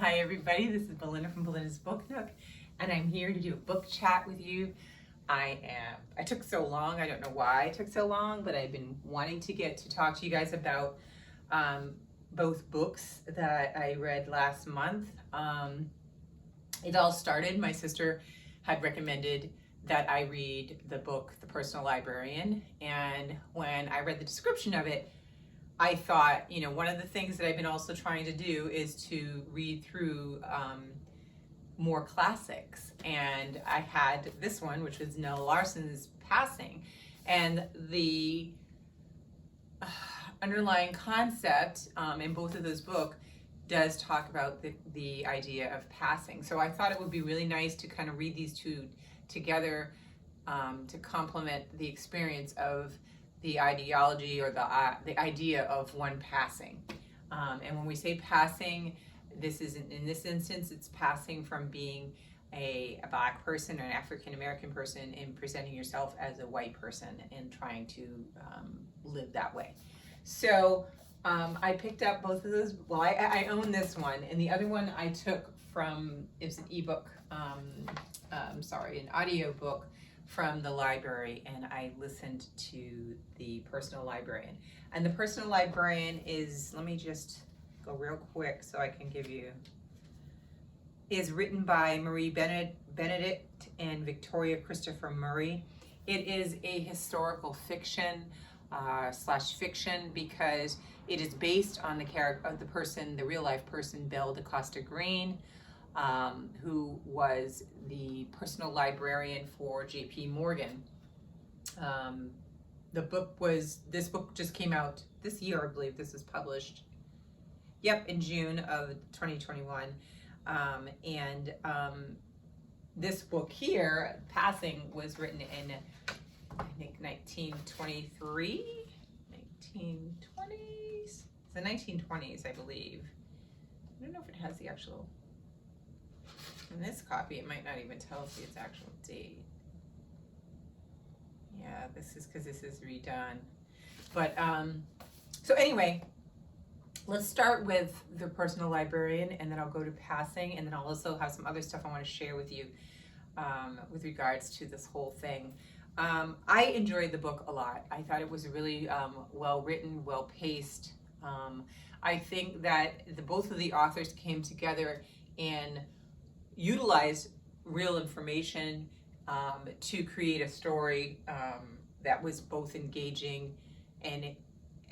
Hi everybody, this is Belinda from Belinda's Book Nook, and I'm here to do a book chat with you. I took so long, I don't know why I took so long, but I've been wanting to get to talk to you guys about both books that I read last month. It all started, my sister had recommended that I read the book, The Personal Librarian, and when I read the description of it, I thought, one of the things that I've been also trying to do is to read through more classics. And I had this one, which was Nella Larsen's Passing. And the underlying concept in both of those books does talk about the idea of passing. So I thought it would be really nice to kind of read these two together to complement the experience of the ideology or the idea of one passing. And when we say passing, this isn't, in this instance, it's passing from being a Black person or an African American person and presenting yourself as a white person and trying to live that way. So I picked up both of those. Well, I own this one, and the other one I took from, it's an ebook, an audio book from the library, and I listened to the Personal Librarian. And the Personal Librarian is, let me just go real quick so I can give you, is written by Marie Benedict and Victoria Christopher Murray. It is a historical fiction slash fiction because it is based on the character of the person, the real life person, Belle de Costa Green, who was the personal librarian for J.P. Morgan. This book just came out this year, I believe this was published. Yep, in June of 2021. This book here, Passing, was written in, I think, 1923? 1920s? It's the 1920s, I believe. I don't know if it has the actual, in this copy, it might not even tell us its actual date. Yeah, this is because this is redone. But, so anyway, let's start with the Personal Librarian, and then I'll go to Passing, and then I'll also have some other stuff I want to share with you with regards to this whole thing. I enjoyed the book a lot. I thought it was really well written, well paced. I think that both of the authors came together and utilized real information to create a story that was both engaging and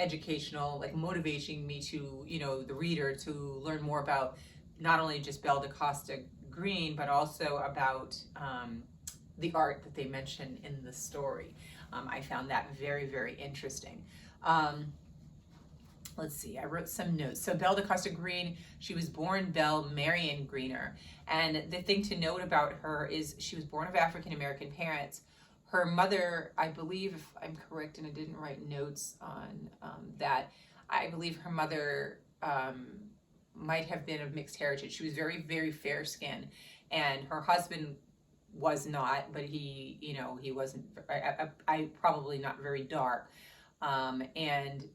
educational, like motivating me to, the reader to learn more about not only just Belle de Costa Green, but also about the art that they mention in the story. I found that very, very interesting. Let's see, I wrote some notes. So Belle de Costa Green, she was born Belle Marion Greener. And the thing to note about her is she was born of African-American parents. Her mother, I believe, if I'm correct, and I didn't write notes on that, I believe her mother might have been of mixed heritage. She was very, very fair skinned. And her husband was not, but he wasn't, I probably not very dark. And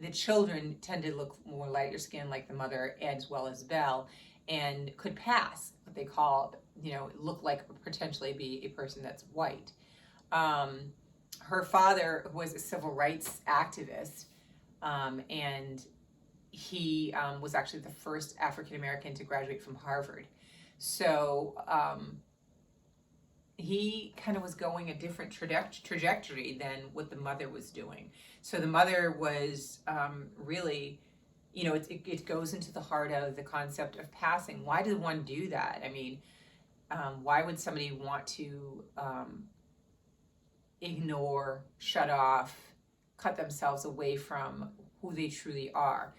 the children tend to look more lighter skinned like the mother as well as Belle, and could pass what they call, look like potentially be a person that's white. Her father was a civil rights activist, and he was actually the first African American to graduate from Harvard. So he kind of was going a different trajectory than what the mother was doing. So the mother was really, it goes into the heart of the concept of passing. Why did one do that? I mean, why would somebody want to ignore, shut off, cut themselves away from who they truly are?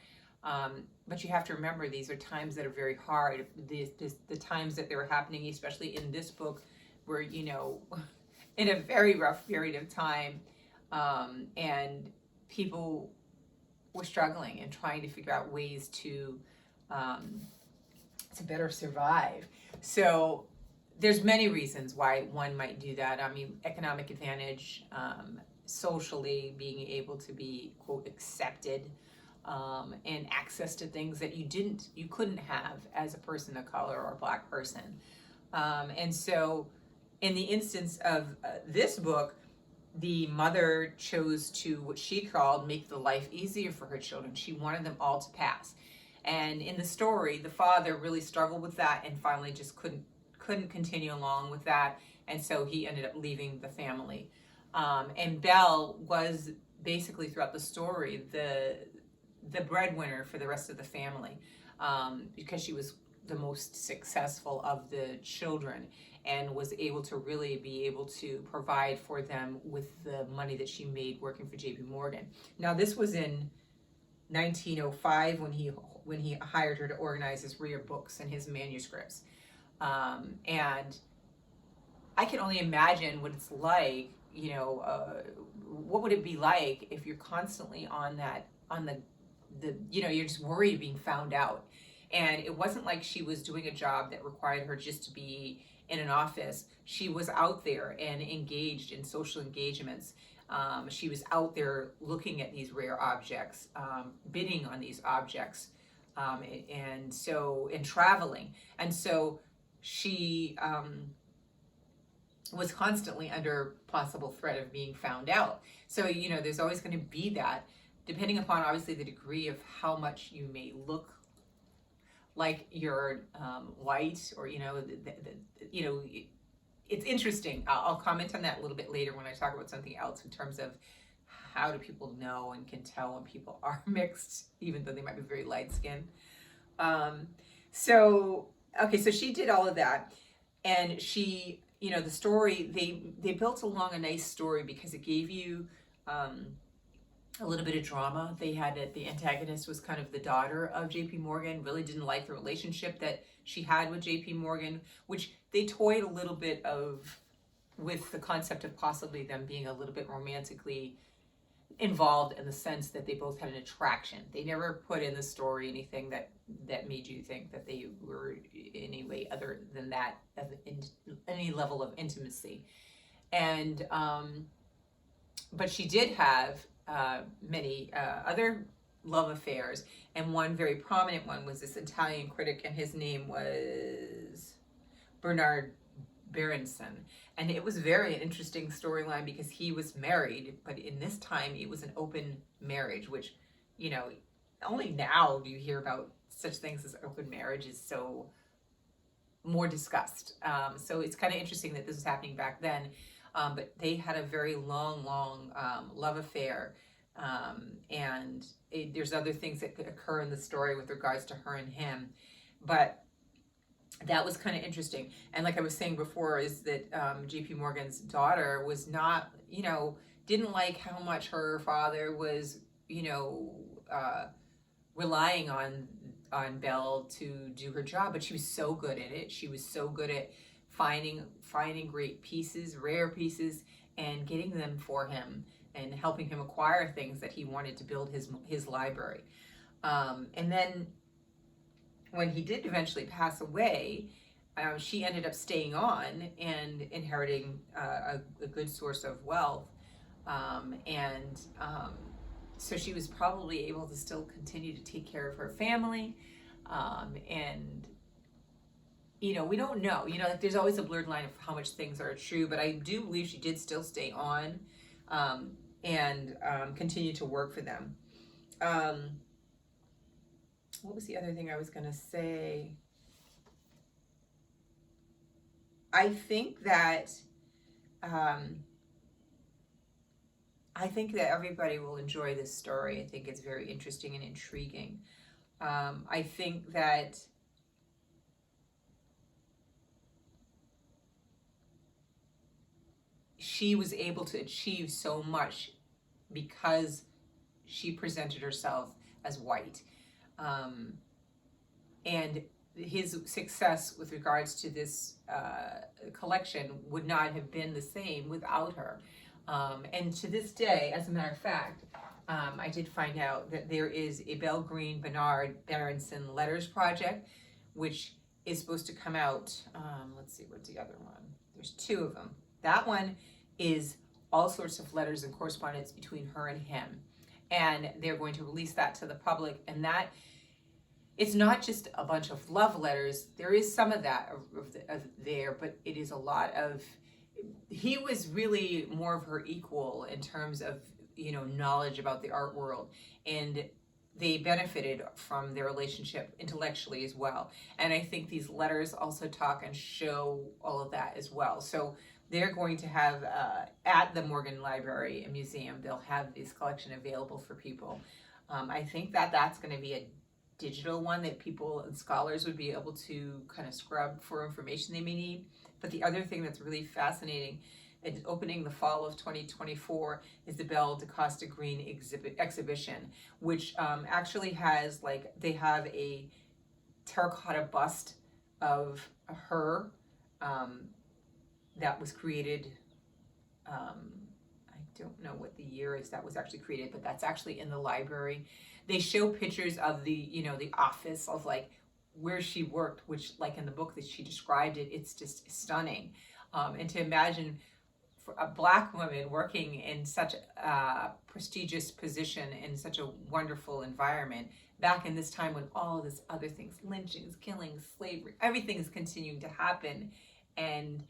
But you have to remember, these are times that are very hard. The times that they were happening, especially in this book, were, in a very rough period of time, and people were struggling and trying to figure out ways to better survive. So there's many reasons why one might do that. I mean, economic advantage, socially being able to be, quote, accepted, and access to things that you couldn't have as a person of color or a Black person. And so in the instance of this book, the mother chose to, what she called, make the life easier for her children. She wanted them all to pass. And in the story, the father really struggled with that and finally just couldn't continue along with that. And so he ended up leaving the family. And Belle was basically throughout the story the breadwinner for the rest of the family, because she was the most successful of the children and was able to really be able to provide for them with the money that she made working for JP Morgan. Now this was in 1905 when he hired her to organize his rare books and his manuscripts. And I can only imagine what it's like, what would it be like if you're constantly on the you're just worried of being found out. And it wasn't like she was doing a job that required her just to be in an office. She was out there and engaged in social engagements. She was out there looking at these rare objects, bidding on these objects, and traveling. And so she was constantly under possible threat of being found out. So, there's always going to be that, depending upon obviously the degree of how much you may look like you're white, or it's interesting. I'll comment on that a little bit later when I talk about something else in terms of how do people know and can tell when people are mixed, even though they might be very light skinned. So she did all of that, and she, the story, they built along a nice story because it gave you a little bit of drama. They had it. The antagonist was kind of the daughter of JP Morgan, really didn't like the relationship that she had with JP Morgan, which they toyed a little bit with the concept of possibly them being a little bit romantically involved, in the sense that they both had an attraction. They never put in the story anything that made you think that they were in any way other than that, of any level of intimacy. And but she did have many other love affairs, and one very prominent one was this Italian critic, and his name was Bernard Berenson. And it was very interesting storyline because he was married, but in this time it was an open marriage, which, only now do you hear about such things as open marriage is so more discussed. So it's kind of interesting that this was happening back then. But they had a very long love affair. And there's other things that could occur in the story with regards to her and him. But that was kind of interesting. And like I was saying before, is that JP Morgan's daughter was not, didn't like how much her father was, relying on Belle to do her job. But she was so good at it. She was so good at finding great pieces, rare pieces, and getting them for him and helping him acquire things that he wanted to build his library. And then when he did eventually pass away, she ended up staying on and inheriting a good source of wealth. So she was probably able to still continue to take care of her family. And we don't know, there's always a blurred line of how much things are true, but I do believe she did still stay on and continue to work for them. What was the other thing I was going to say? I think that everybody will enjoy this story. I think it's very interesting and intriguing. I think that she was able to achieve so much because she presented herself as white. And his success with regards to this collection would not have been the same without her. And to this day, as a matter of fact, I did find out that there is a Belle Green Bernard Berenson Letters Project, which is supposed to come out. Let's see, what's the other one? There's two of them. That one is all sorts of letters and correspondence between her and him. and they're going to release that to the public. And that, it's not just a bunch of love letters. There is some of that of there, but it is a lot of, he was really more of her equal in terms of, you know, knowledge about the art world, and they benefited from their relationship intellectually as well. And I think these letters also talk and show all of that as well. So they're going to have, at the Morgan Library and Museum, they'll have this collection available for people. I think that that's going to be a digital one that people and scholars would be able to kind of scrub for information they may need. But the other thing that's really fascinating, it's opening the fall of 2024, is the Belle de Costa Green exhibition, which actually has, like, they have a terracotta bust of her that was created, I don't know what the year is that was actually created, but that's actually in the library. They show pictures of the, you know, the office of like where she worked, which, like in the book that she described it, it's just stunning. And to imagine for a Black woman working in such a prestigious position in such a wonderful environment back in this time when all of this other things, lynchings, killings, slavery, everything is continuing to happen, and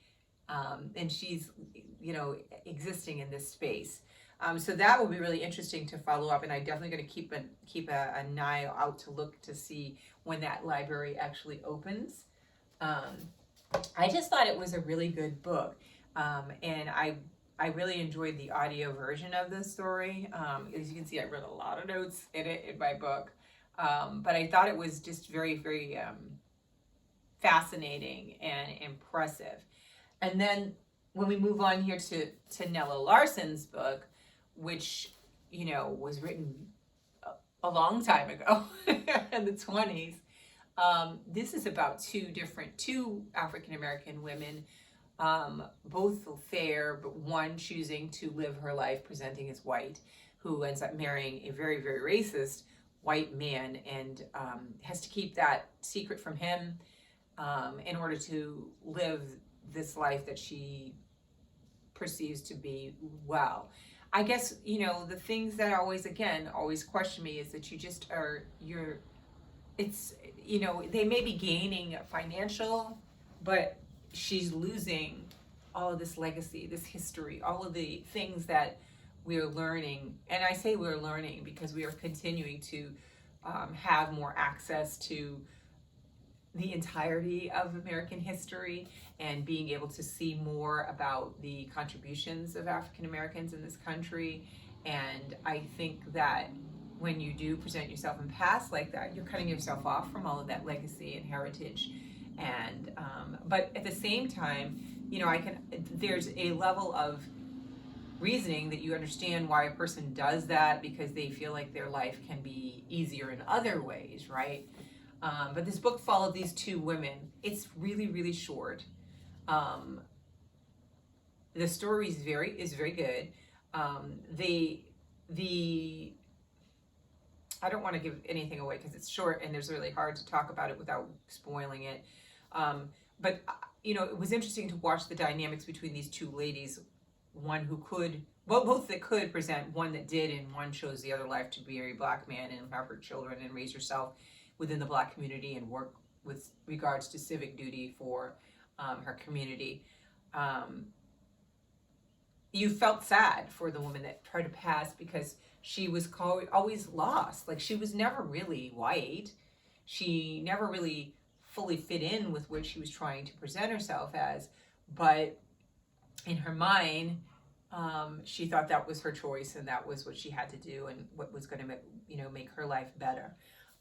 she's, you know, existing in this space. So that will be really interesting to follow up, and I'm definitely going to keep an eye out to look to see when that library actually opens. I just thought it was a really good book, and I really enjoyed the audio version of the story. As you can see, I wrote a lot of notes in it in my book, but I thought it was just very, very fascinating and impressive. And then when we move on here to Nella Larsen's book, which, you know, was written a long time ago in the 20s. This is about two African-American women, both fair, but one choosing to live her life presenting as white, who ends up marrying a very, very racist white man, and has to keep that secret from him in order to live this life that she perceives to be well. I guess, you know, the things that always question me is that it's, you know, they may be gaining financial, but she's losing all of this legacy, this history, all of the things that we're learning. And I say we're learning because we are continuing to have more access to the entirety of American history and being able to see more about the contributions of African Americans in this country. And I think that when you do present yourself in past like that, you're cutting yourself off from all of that legacy and heritage. And but at the same time, you know, there's a level of reasoning that you understand why a person does that, because they feel like their life can be easier in other ways, right? But this book followed these two women. It's really, really short. The story is very good. I don't want to give anything away because it's short and it's really hard to talk about it without spoiling it. But you know, it was interesting to watch the dynamics between these two ladies. One who could, well, both that could present, one that did, and one chose the other life to marry a Black man and have her children and raise herself within the Black community and work with regards to civic duty for her community. You felt sad for the woman that tried to pass because she was always lost. Like, she was never really white. She never really fully fit in with what she was trying to present herself as. But in her mind, she thought that was her choice and that was what she had to do and what was going to, you know, make her life better.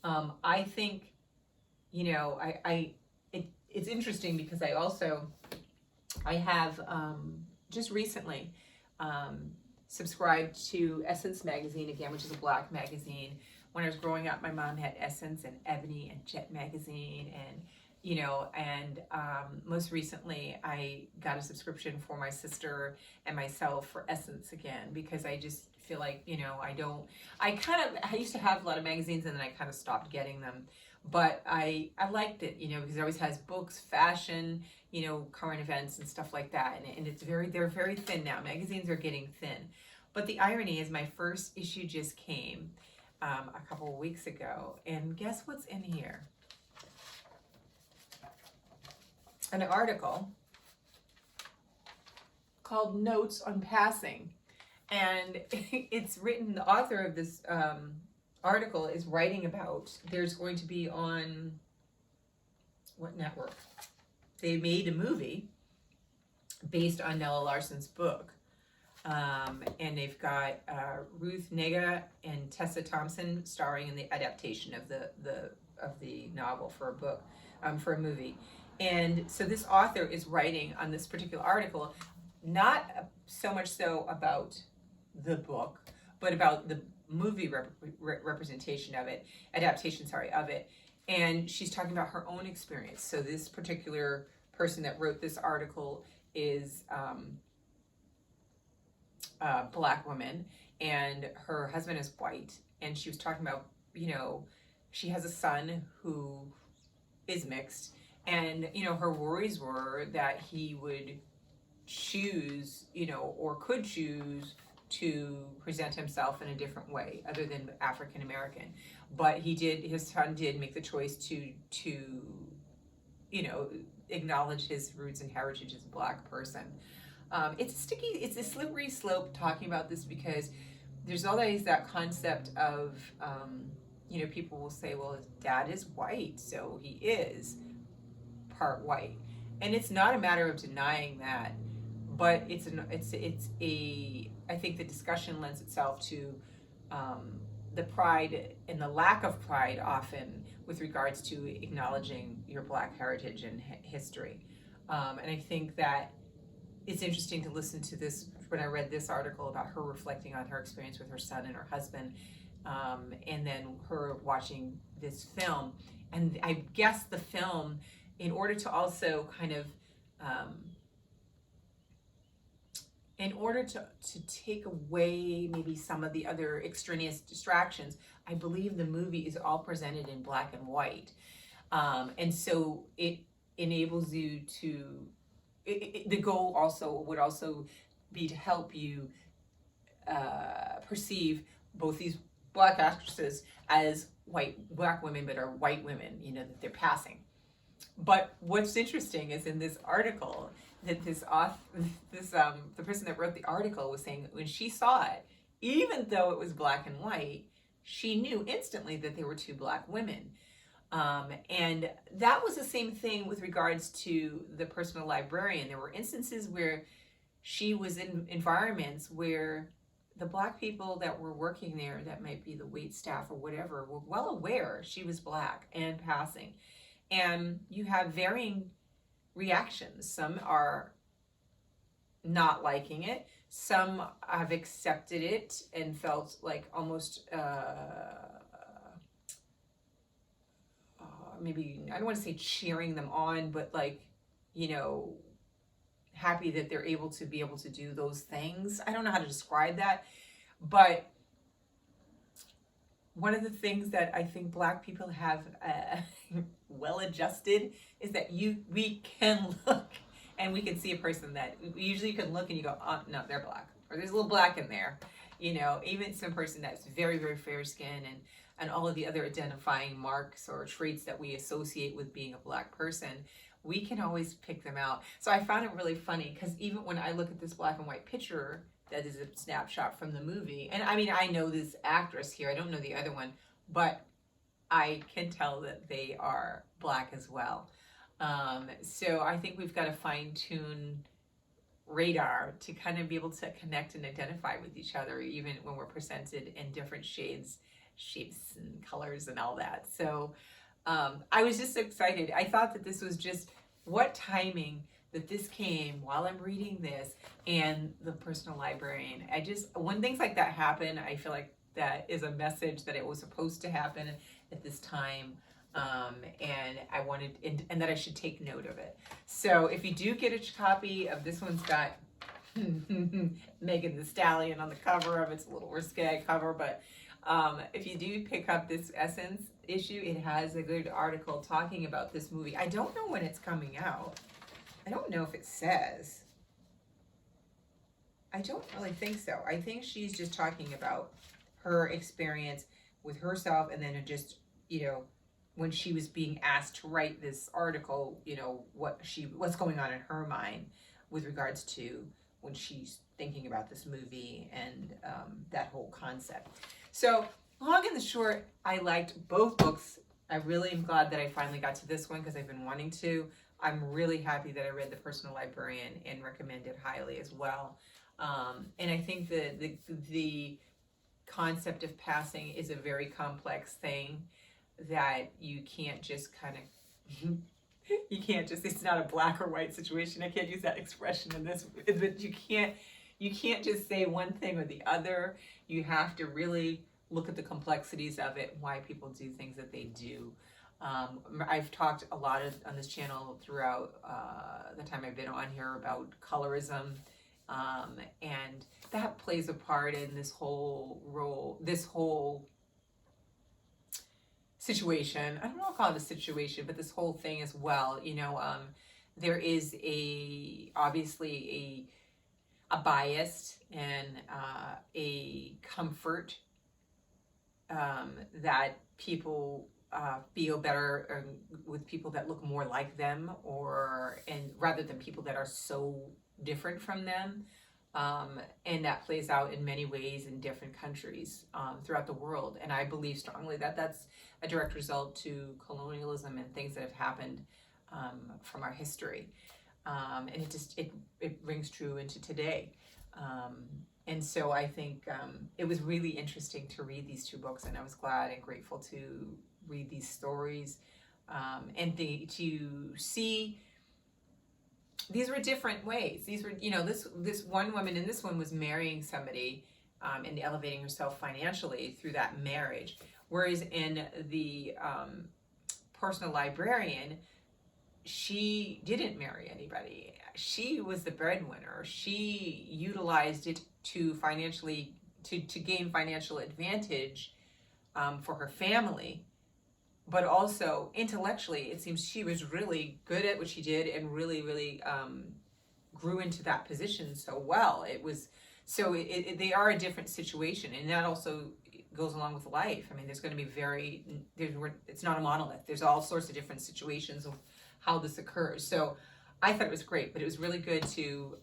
I think, you know, it's interesting because I have just recently subscribed to Essence magazine again, which is a Black magazine. When I was growing up, my mom had Essence and Ebony and Jet magazine, and you know, and most recently I got a subscription for my sister and myself for Essence again, because I just feel like, you know, I used to have a lot of magazines and then I kind of stopped getting them, but I liked it, you know, because it always has books, fashion, you know, current events and stuff like that, and they're very thin now. Magazines are getting thin, But the irony is my first issue just came a couple of weeks ago, and guess what's in here? An article called Notes on Passing. And it's written, the author of this article is writing about, there's going to be on, what network? They made a movie based on Nella Larsen's book. And they've got Ruth Negga and Tessa Thompson starring in the adaptation of the novel for a book, for a movie. And so this author is writing on this particular article, not so much so about the book, but about the movie representation of it, adaptation, of it. And she's talking about her own experience. So this particular person that wrote this article is a Black woman, and her husband is white. And she was talking about, she has a son who is mixed, and, her worries were that he would choose, or could choose to present himself in a different way other than African American. But his son did make the choice to acknowledge his roots and heritage as a Black person. It's a slippery slope talking about this, because there's always that concept of, people will say, well, his dad is white, so he is part white. And it's not a matter of denying that, but I think the discussion lends itself to the pride and the lack of pride often with regards to acknowledging your Black heritage and history. And I think that it's interesting to listen to this, when I read this article about her reflecting on her experience with her son and her husband, and then her watching this film. And I guess the film, in order to also kind of, in order to take away maybe some of the other extraneous distractions, I believe the movie is all presented in black and white. And so it enables you to, the goal would also be to help you perceive both these Black actresses as Black women, but are white women, that they're passing. But what's interesting is in this article that the person that wrote the article was saying when she saw it, even though it was black and white, she knew instantly that they were two Black women. And that was the same thing with regards to the Personal Librarian. There were instances where she was in environments where the Black people that were working there, that might be the wait staff or whatever, were well aware she was Black and passing. And you have varying reactions. Some are not liking it. Some have accepted it and felt like almost maybe, I don't want to say cheering them on, but like, happy that they're able to do those things. I don't know how to describe that, but one of the things that I think Black people have well adjusted is that we can look and we can see a person that usually you can look and you go, oh, no, they're Black, or there's a little Black in there. Even some person that's very, very fair skin and all of the other identifying marks or traits that we associate with being a Black person, we can always pick them out. So I found it really funny because even when I look at this black and white picture that is a snapshot from the movie, and I mean, I know this actress here, I don't know the other one, but I can tell that they are Black as well. So I think we've got to fine-tune radar to kind of be able to connect and identify with each other, even when we're presented in different shapes and colors and all that. So I was just excited. I thought that this was just, what timing that this came while I'm reading this and the Personal Librarian. When things like that happen, I feel like that is a message that it was supposed to happen at this time. And I wanted, and that I should take note of it. So if you do get a copy of this, one's got Megan Thee Stallion on the cover of it. It's a little risque cover, but if you do pick up this Essence issue, it has a good article talking about this movie. I don't know when it's coming out. I don't know if it says. I don't really think so. I think she's just talking about her experience with herself, and then it just, you know, when she was being asked to write this article, you know, what's going on in her mind with regards to when she's thinking about this movie and that whole concept. So, long and the short, I liked both books. I really am glad that I finally got to this one because I've been wanting to. I'm really happy that I read The Personal Librarian and recommend it highly as well. And I think the concept of passing is a very complex thing that you can't just kind of you can't just, it's not a black or white situation. I can't use that expression in this, but you can't just say one thing or the other. You have to really look at the complexities of it, why people do things that they do. I've talked a lot on this channel throughout the time I've been on here about colorism, and that plays a part in this whole situation. I don't know if I'll call it a situation, but this whole thing as well. You know, there is obviously a bias and a comfort that people feel better with people that look more like them, and rather than people that are so different from them. And that plays out in many ways in different countries throughout the world. And I believe strongly that that's a direct result to colonialism and things that have happened from our history. And it rings true into today. And so I think it was really interesting to read these two books, and I was glad and grateful to read these stories and to see these were different ways. These were, you know, this one woman in this one was marrying somebody and elevating herself financially through that marriage. Whereas in the Personal Librarian, she didn't marry anybody. She was the breadwinner. She utilized it to gain financial advantage for her family. But also intellectually, it seems she was really good at what she did and really, really grew into that position so well. They are a different situation, and that also goes along with life. I mean, there's going to be it's not a monolith. There's all sorts of different situations of how this occurs. So I thought it was great, but it was really good to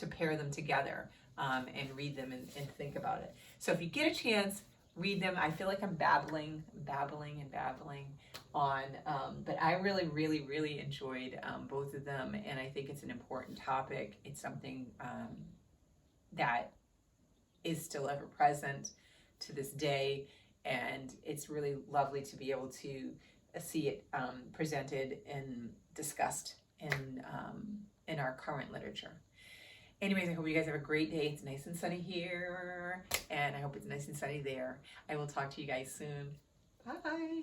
pair them together and read them and think about it. So if you get a chance, read them. I feel like I'm babbling on, but I really, really, really enjoyed both of them, and I think it's an important topic. It's something that is still ever present to this day, and it's really lovely to be able to see it presented and discussed in our current literature. Anyways, I hope you guys have a great day. It's nice and sunny here, and I hope it's nice and sunny there. I will talk to you guys soon. Bye.